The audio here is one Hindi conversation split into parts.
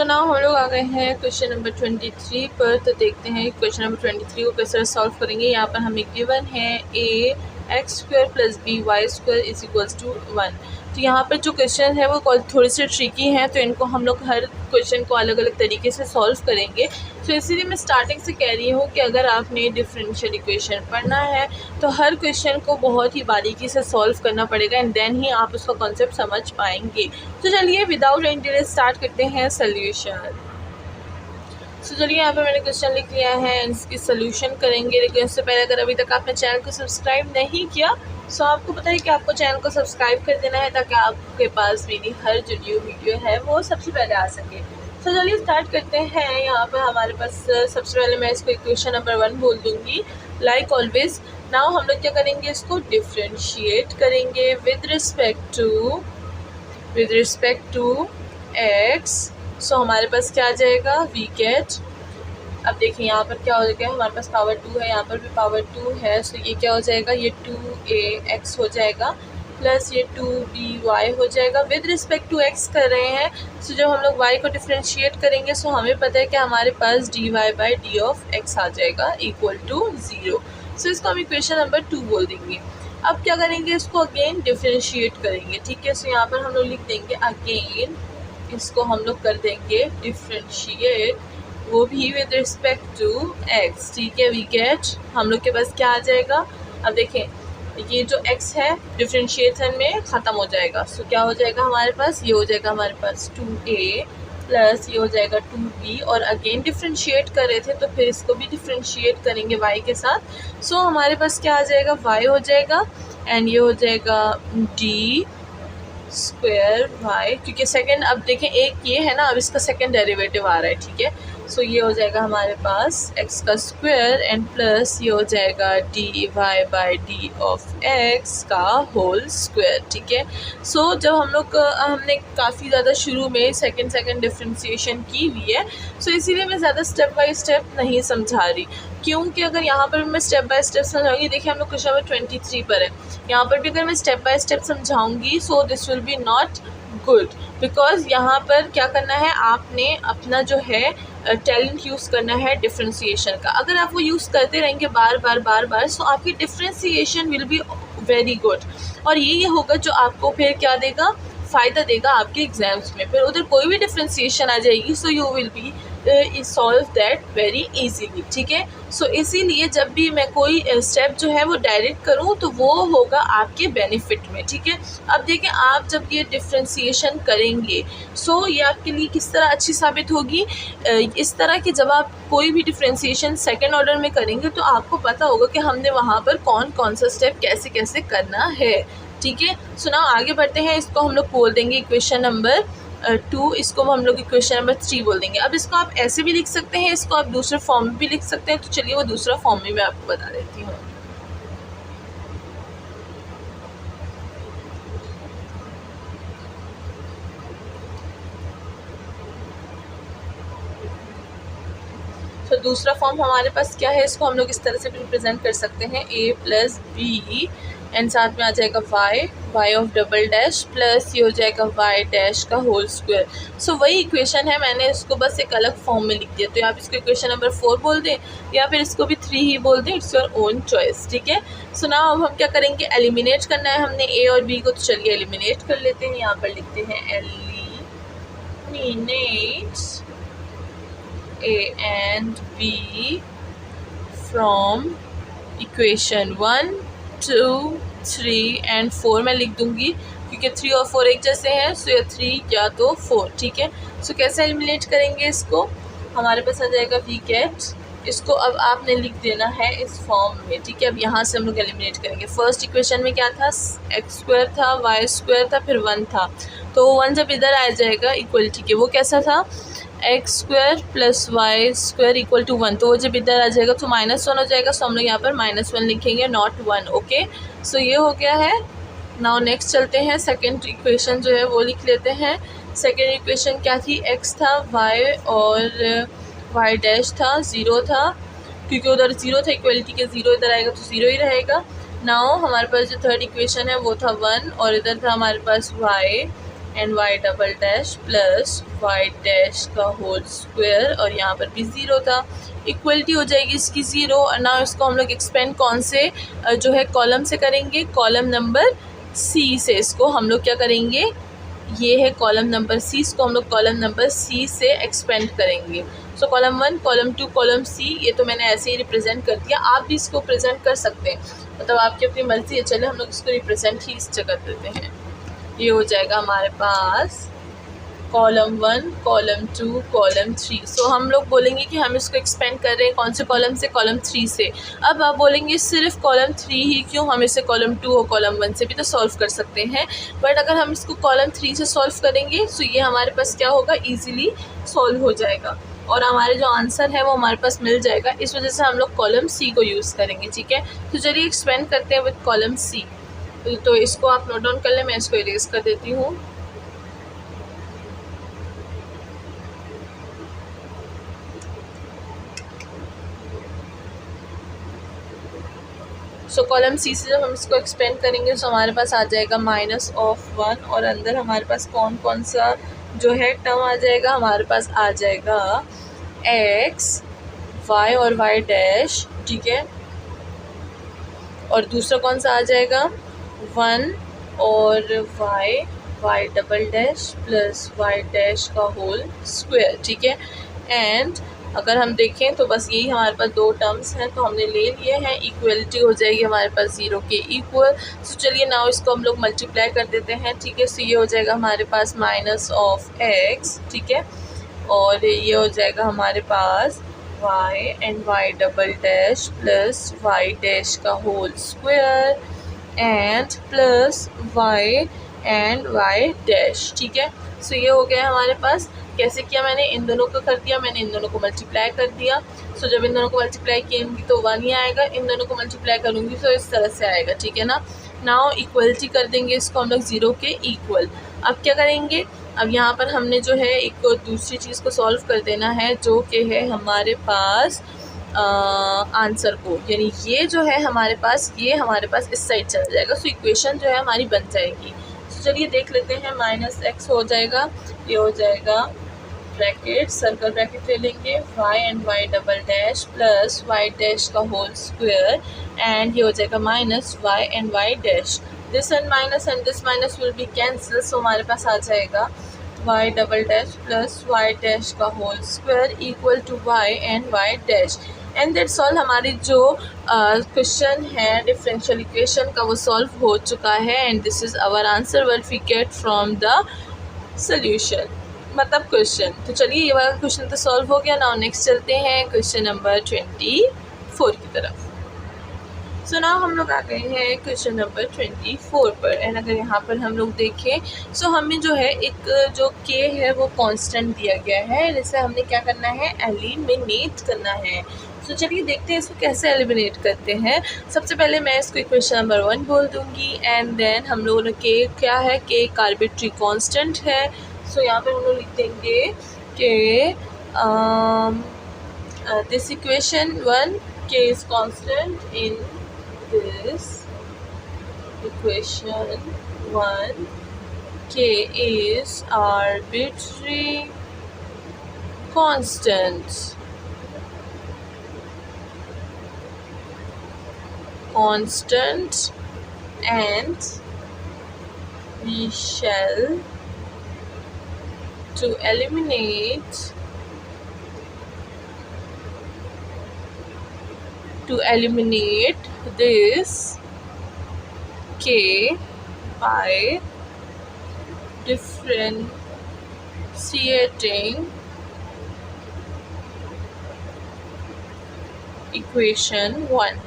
ना हम लोग आ गए हैं क्वेश्चन नंबर 23 पर। तो देखते हैं क्वेश्चन नंबर 23 को कैसे सॉल्व करेंगे। यहाँ पर हमें गिवन है a x² + b y² = 1। तो यहाँ पर जो क्वेश्चन है वो थोड़े से ट्रिकी हैं, तो इनको हम लोग हर क्वेश्चन को अलग अलग तरीके से सॉल्व करेंगे। तो इसीलिए मैं स्टार्टिंग से कह रही हूँ कि अगर आपने डिफरेंशियल इक्वेशन पढ़ना है तो हर क्वेश्चन को बहुत ही बारीकी से सॉल्व करना पड़ेगा एंड देन ही आप उसका कॉन्सेप्ट समझ पाएंगे। तो चलिए विदाउट एनी डिले स्टार्ट करते हैं सोल्यूशन। तो चलिए यहाँ पे मैंने क्वेश्चन लिख लिया है एंड इसकी सोल्यूशन करेंगे। लेकिन उससे पहले अगर अभी तक आपने चैनल को सब्सक्राइब नहीं किया तो आपको पता है कि आपको चैनल को सब्सक्राइब कर देना है ताकि आपके पास मेरी हर जो न्यू वीडियो है वो सबसे पहले आ सके। तो चलिए स्टार्ट करते हैं। यहाँ पर हमारे पास सबसे पहले मैं इसको इक्वेशन नंबर 1 बोल दूँगी लाइक ऑलवेज। नाउ हम लोग क्या करेंगे, इसको डिफ्रेंशिएट करेंगे विद रिस्पेक्ट टू एक्स। सो हमारे पास क्या आ जाएगा, वी गेट, अब देखिए यहाँ पर क्या हो जाएगा, हमारे पास पावर 2 है, यहाँ पर भी पावर 2 है। सो ये क्या हो जाएगा, ये 2ax हो जाएगा प्लस ये 2by हो जाएगा। विद रिस्पेक्ट टू x कर रहे हैं, सो जब हम लोग y को डिफ्रेंशिएट करेंगे सो हमें पता है कि हमारे पास dy/d(x) आ जाएगा = 0। सो इसको हम इक्वेशन नंबर 2 बोल देंगे। अब क्या करेंगे, इसको अगेन डिफ्रेंशिएट करेंगे। ठीक है, सो यहाँ पर हम लोग लिख देंगे अगेन, इसको हम लोग कर देंगे डिफ्रेंशिएट, वो भी विद रिस्पेक्ट टू x। ठीक है, वी गेट, हम लोग के पास क्या आ जाएगा, अब देखें ये जो x है डिफ्रेंशिएशन में ख़त्म हो जाएगा। सो क्या हो जाएगा हमारे पास, ये हो जाएगा हमारे पास 2a प्लस ये हो जाएगा 2b, और अगेन डिफ्रेंशिएट कर रहे थे तो फिर इसको भी डिफ्रेंशिएट करेंगे y के साथ। सो हमारे पास क्या आ जाएगा, y हो जाएगा एंड ये हो जाएगा d² y, क्योंकि सेकंड, अब देखें एक ये है ना, अब इसका सेकंड डेरिवेटिव आ रहा है। ठीक है, सो ये हो जाएगा हमारे पास x का स्क्वायर एंड प्लस ये हो जाएगा dy/d ऑफ x का होल स्क्वायर। ठीक है, सो जब हम लोग हमने काफ़ी ज़्यादा शुरू में सेकंड डिफ्रेंशिएशन की हुई है, सो इसीलिए मैं ज़्यादा स्टेप बाय स्टेप नहीं समझा रही, क्योंकि अगर यहाँ पर मैं स्टेप बाय स्टेप समझाऊंगी, देखिए हम लोग क्वेश्चन नंबर 23 पर है, यहाँ पर भी अगर मैं स्टेप बाय स्टेप समझाऊंगी so this will be not good, because यहाँ पर क्या करना है, आपने अपना जो है टैलेंट यूज़ करना है डिफ्रेंशिएशन का। अगर आप वो यूज़ करते रहेंगे बार बार सो आपकी differentiation will be very good, और ये होगा जो आपको फिर क्या देगा, फ़ायदा देगा आपके एग्जाम्स में। फिर उधर कोई भी डिफ्रेंशिएशन आ जाएगी so you will be solve that very easily. ठीक है, सो इसीलिए जब भी मैं कोई स्टेप जो है वो डायरेक्ट करूँ तो वो होगा आपके बेनिफिट में। ठीक है, अब देखें आप जब ये डिफ्रेंशिएशन करेंगे सो ये आपके लिए किस तरह अच्छी साबित होगी, इस तरह कि जब आप कोई भी डिफ्रेंशिएशन सेकेंड ऑर्डर में करेंगे तो आपको पता होगा कि हमने वहाँ पर कौन कौन सा स्टेप कैसे कैसे करना है। ठीक है, सो नाउ आगे बढ़ते हैं। इसको हम लोग बोल देंगे इक्वेशन नंबर 2, इसको हम लोग इक्वेशन नंबर 3 बोल देंगे। अब इसको आप ऐसे भी लिख सकते हैं, इसको आप दूसरे फॉर्म में भी लिख सकते हैं। तो चलिए वो दूसरा फॉर्म में मैं आपको बता देती हूँ। तो दूसरा फॉर्म हमारे पास क्या है, इसको हम लोग इस तरह से भी रिप्रेजेंट कर सकते हैं, a + b एंड साथ में आ जाएगा y of double dash plus ये हो जाएगा y डैश का होल स्क्वायर। सो वही इक्वेशन है, मैंने इसको बस एक अलग फॉर्म में लिख दिया। तो आप इसको इक्वेशन नंबर 4 बोल दें या फिर इसको भी 3 ही बोल दें, इट्स योर ओन चॉइस। ठीक है, सो नाउ अब हम क्या करेंगे, एलिमिनेट करना है हमने a और b को, तो चलिए एलिमिनेट कर लेते हैं। यहाँ पर लिखते हैं eliminate a and b from equation 1, 2, 3 and 4 मैं लिख दूंगी क्योंकि 3 और 4 एक जैसे हैं, सो ये 3 या तो 4। ठीक है, सो कैसे एलिमिनेट करेंगे इसको, हमारे पास आ जाएगा वी गेट, इसको अब आपने लिख देना है इस फॉर्म में। ठीक है, अब यहाँ से हम लोग एलिमिनेट करेंगे। फर्स्ट इक्वेशन में क्या था, x² था, y² था, फिर 1 था, तो 1 जब इधर आ जाएगा इक्वलिटी के, वो कैसा था, x² + y² = 1, तो वो जब इधर आ जाएगा तो -1 हो जाएगा। सो हम लोग यहाँ पर -1 लिखेंगे, नॉट 1। ओके, सो ये हो गया है। नाउ नेक्स्ट चलते हैं, सेकेंड इक्वेशन जो है वो लिख लेते हैं। सेकेंड इक्वेशन क्या थी, x था, y और y डैश था, 0 था, क्योंकि उधर 0 था, इक्वलिटी के 0 इधर आएगा तो 0 ही रहेगा। नाउ हमारे पास जो थर्ड इक्वेशन है वो था 1 और इधर था हमारे पास y and y double dash plus y dash का होल स्क्वायर, और यहाँ पर भी ज़ीरो था। इक्वलिटी हो जाएगी इसकी ज़ीरो। और ना इसको हम लोग एक्सपेंड कौन से जो है कॉलम से करेंगे, कॉलम नंबर सी से। इसको हम लोग क्या करेंगे, ये है कॉलम नंबर सी, इसको हम लोग कॉलम नंबर सी से एक्सपेंड करेंगे। So column 1, column 2, column C, ये तो मैंने ऐसे ही रिप्रेजेंट कर दिया। आप भी इसको प्रेजेंट कर सकते हैं, मतलब आपकी अपनी मर्जी है। चले हम लोग इसको रिप्रेजेंट ही इस जगह देते हैं। ये हो जाएगा हमारे पास कॉलम 1, कॉलम 2, कॉलम 3। सो हम लोग बोलेंगे कि हम इसको एक्सपेंड कर रहे हैं कौन से कॉलम से, कॉलम 3 से। अब आप बोलेंगे सिर्फ कॉलम 3 ही क्यों, हम इसे कॉलम 2 और कॉलम 1 से भी तो सॉल्व कर सकते हैं। बट अगर हम इसको कॉलम 3 से सॉल्व करेंगे तो ये हमारे पास क्या होगा, ईजिली सॉल्व हो जाएगा और हमारे जो आंसर है वो हमारे पास मिल जाएगा। इस वजह से हम लोग कॉलम सी को यूज़ करेंगे, ठीक है। तो चलिए एक्सपेंड करते हैं विद कॉलम सी। तो इसको आप नोट डाउन कर लें, मैं इसको इरेज कर देती हूँ। सो कॉलम सी से जब हम इसको एक्सपेंड करेंगे तो हमारे पास आ जाएगा -1, और अंदर हमारे पास कौन कौन सा जो है टर्म आ जाएगा, हमारे पास आ जाएगा x, y और y डैश, ठीक है। और दूसरा कौन सा आ जाएगा 1 और y double dash plus y dash का होल स्क्वायर, ठीक है। एंड अगर हम देखें तो बस यही हमारे पास दो टर्म्स हैं तो हमने ले लिए हैं। इक्वलिटी हो जाएगी हमारे पास 0 के इक्वल। सो चलिए नाउ इसको हम लोग मल्टीप्लाई कर देते हैं, ठीक है। सो ये हो जाएगा हमारे पास -x, ठीक है। और ये हो जाएगा हमारे पास y and y double dash plus y dash का whole square and plus y and y dash, ठीक है। सो ये हो गया हमारे पास। कैसे किया मैंने, इन दोनों को कर दिया मैंने, इन दोनों को मल्टीप्लाई कर दिया। सो जब इन दोनों को मल्टीप्लाई करूँगी तो 1 ही आएगा, इन दोनों को मल्टीप्लाई करूँगी तो इस तरह से आएगा, ठीक है ना। नाउ इक्वलिटी कर देंगे इसको हम लोग 0 के इक्वल। अब क्या करेंगे, अब यहाँ पर हमने जो है एक दूसरी चीज़ को सॉल्व कर देना है जो कि है हमारे पास आंसर को, यानी ये जो है हमारे पास, ये हमारे पास इस साइड चला जाएगा। सो इक्वेशन जो है हमारी बन जाएगी। तो चलिए देख लेते हैं, -x हो जाएगा, ये हो जाएगा ब्रैकेट, सर्कल ब्रैकेट ले लेंगे, y and y double dash plus y dash का होल स्क्वायर एंड ये हो जाएगा -y and y dash. This and this minus will be cancel. So हमारे पास आ जाएगा y double dash plus y dash का whole square equal to y and y dash. And that's all. हमारी जो क्वेश्चन है डिफरेंशियल इक्वेशन का वो सॉल्व हो चुका है and this is our answer what we get from the solution, मतलब क्वेश्चन। तो चलिए ये वाला क्वेश्चन तो सॉल्व हो गया। नाउ नेक्स्ट चलते हैं क्वेश्चन नंबर 24 की तरफ। सो नाउ हम लोग आ गए हैं क्वेश्चन नंबर 24 पर। एंड अगर यहाँ पर हम लोग देखें सो हमें जो है एक जो k है वो कांस्टेंट दिया गया है, जिसे हमने क्या करना है, एलिमिनेट करना है। तो चलिए देखते हैं इसको कैसे एलिमिनेट करते हैं। सबसे पहले मैं इसको इक्वेशन नंबर 1 बोल दूँगी एंड देन हम लोगों ने k क्या है, k एक आर्बिट्री कांस्टेंट है। सो यहाँ पर हम लोग लिख देंगे कि this equation 1 k is constant in this equation 1 k is arbitrary constant and we shall to eliminate this k by differentiating equation 1।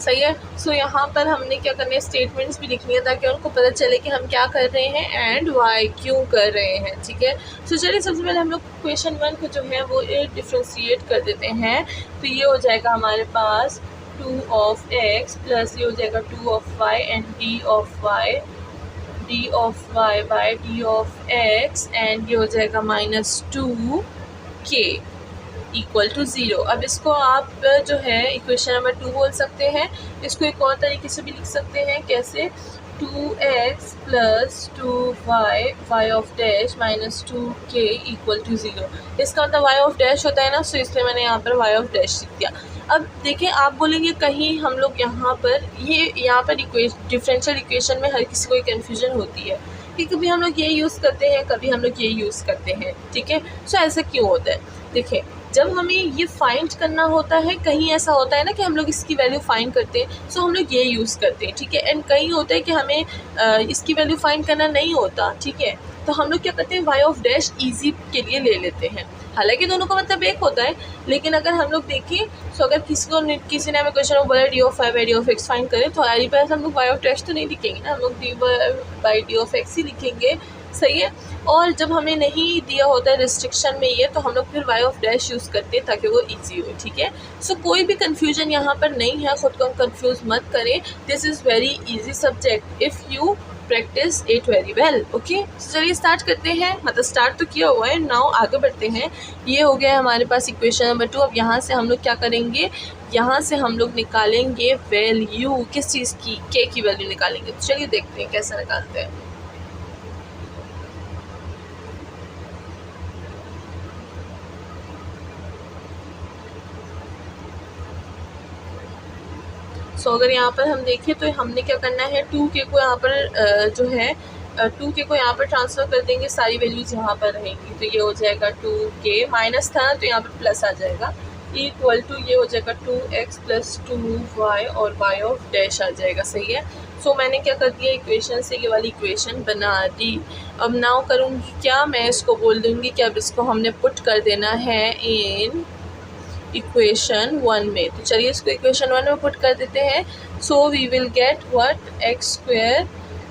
सही है। सो यहाँ पर हमने क्या करना है, स्टेटमेंट्स भी लिखनी है ताकि उनको पता चले कि हम क्या कर रहे हैं एंड वाई क्यों कर रहे हैं, ठीक है। सो चलिए सबसे पहले हम लोग क्वेश्चन 1 को जो है वो डिफ्रेंशिएट कर देते हैं। तो ये हो जाएगा हमारे पास 2 of x प्लस ये हो जाएगा 2 of y and d of y by d of x and ये हो जाएगा -2k। Equal to 0। अब इसको आप जो है इक्वेशन नंबर 2 बोल सकते हैं। इसको एक और तरीके से भी लिख सकते हैं, कैसे, 2x plus 2y y of dash minus 2k equal to 0। इसका मतलब y ऑफ डैश होता है ना, सो इसलिए मैंने यहाँ पर y ऑफ डैश लिख दिया। अब देखिए, आप बोलेंगे कहीं हम लोग यहाँ पर डिफरेंशियल इक्वेशन में हर किसी को कन्फ्यूजन होती है कि कभी हम लोग ये यूज़ करते हैं, कभी हम लोग ये यूज़ करते हैं, ठीक है। सो ऐसा क्यों होता है? देखिए, जब हमें ये फाइंड करना होता है, कहीं ऐसा होता है ना कि हम लोग इसकी वैल्यू फाइंड करते हैं, सो हम लोग ये यूज़ करते हैं, ठीक है। एंड कहीं होता है कि हमें इसकी वैल्यू फाइंड करना नहीं होता, ठीक है, तो हम लोग क्या करते हैं, वाई ऑफ डैश ईजी के लिए ले लेते हैं। हालांकि दोनों का मतलब एक होता है, लेकिन अगर हम लोग देखें, सो अगर किसी ने हमें क्वेश्चन में बोला d of y by d of x find करें, तो हमारे पास हम लोग वाई ऑफ डैश तो नहीं लिखेंगे ना, हम लोग d by d of x ही लिखेंगे, सही है। और जब हमें नहीं दिया होता है रिस्ट्रिक्शन में ये, तो हम लोग फिर वाई ऑफ डैश यूज़ करते हैं ताकि वो इजी हो, ठीक है। सो कोई भी कन्फ्यूजन यहाँ पर नहीं है, ख़ुद को हम कन्फ्यूज़ मत करें। This is very easy subject if you practice it very well, okay. चलिए स्टार्ट करते हैं, मतलब स्टार्ट तो किया हुआ है, नाउ आगे बढ़ते हैं। ये हो गया है हमारे पास इक्वेशन नंबर 2। अब यहाँ से हम लोग क्या करेंगे, यहाँ से हम लोग निकालेंगे वैल्यू, किस चीज़ की, के की वैल्यू निकालेंगे। तो चलिए देखते हैं कैसे निकालते हैं। सो अगर यहाँ पर हम देखें तो हमने क्या करना है, 2k को यहाँ पर जो है 2k को यहाँ पर ट्रांसफ़र कर देंगे, सारी वैल्यूज़ यहाँ पर रहेंगी। तो ये हो जाएगा 2k, माइनस था ना तो यहाँ पर प्लस आ जाएगा, इक्वल टू ये हो जाएगा 2x प्लस 2y और y ऑफ डैश आ जाएगा, सही है। सो मैंने क्या कर दिया, इक्वेशन से ये वाली इक्वेशन बना दी। अब नाउ करूँगी क्या, मैं इसको बोल दूँगी कि अब इसको हमने पुट कर देना है इन इक्वेशन 1 में। तो चलिए इसको इक्वेशन 1 में पुट कर देते हैं। So we will get what, x square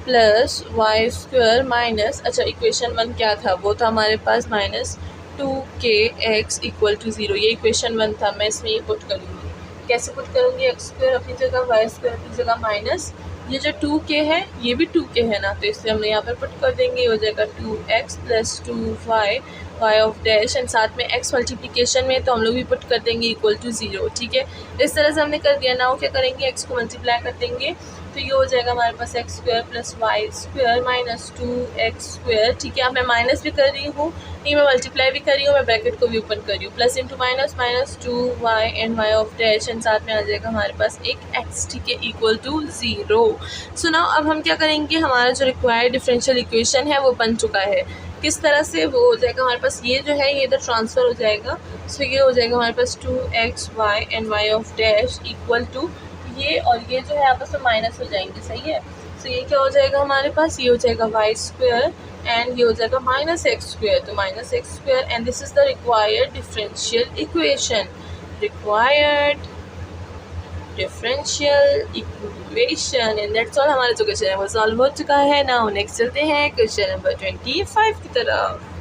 plus y square minus, अच्छा इक्वेशन 1 क्या था, वो था हमारे पास माइनस 2kx इक्वल टू 0। ये इक्वेशन 1 था, मैं इसमें ये पुट करूँगी। कैसे पुट करूँगी, एक्स स्क्वायर अपनी जगह, वाई स्क्वायर अपनी जगह, माइनस ये जो 2k है ये भी 2k है ना, तो इसलिए हमने यहाँ पर पुट कर देंगे, हो जाएगा 2x plus 2y y of dash, and साथ में x मल्टीप्लिकेशन में तो हम लोग भी पुट कर देंगे इक्वल टू 0, ठीक है। इस तरह से हमने कर दिया। नाउ क्या करेंगे, x को मल्टीप्लाई कर देंगे, तो ये हो जाएगा हमारे पास x square plus y square minus 2x square, ठीक है। अब मैं माइनस भी कर रही हूँ, नहीं मैं मल्टीप्लाई भी कर रही हूँ, मैं ब्रैकेट को भी ओपन कर रही हूँ, plus into minus, minus 2y and y of dash, and साथ में आ जाएगा हमारे पास एक x, ठीक है, इक्वल टू 0। सो नाउ अब हम क्या करेंगे, हमारा जो रिक्वायर्ड डिफरेंशियल इक्वेशन है वो बन चुका है। किस तरह से वो हो जाएगा, हमारे पास ये जो है ये इधर ट्रांसफ़र हो जाएगा। सो ये हो जाएगा हमारे पास 2xy and y of dash equal to ये, और ये जो है आपस में माइनस हो जाएंगे, सही है। सो ये क्या हो जाएगा हमारे पास, ये हो जाएगा वाई स्क्वायर एंड ये हो जाएगा माइनस एक्स स्क्वायर, तो minus x square, and this is the required differential equation, required differential equation, and that's all. हमारा जो क्वेश्चन है वो सॉल्व हो चुका है। नाउ नेक्स्ट चलते हैं क्वेश्चन नंबर 25 की तरफ।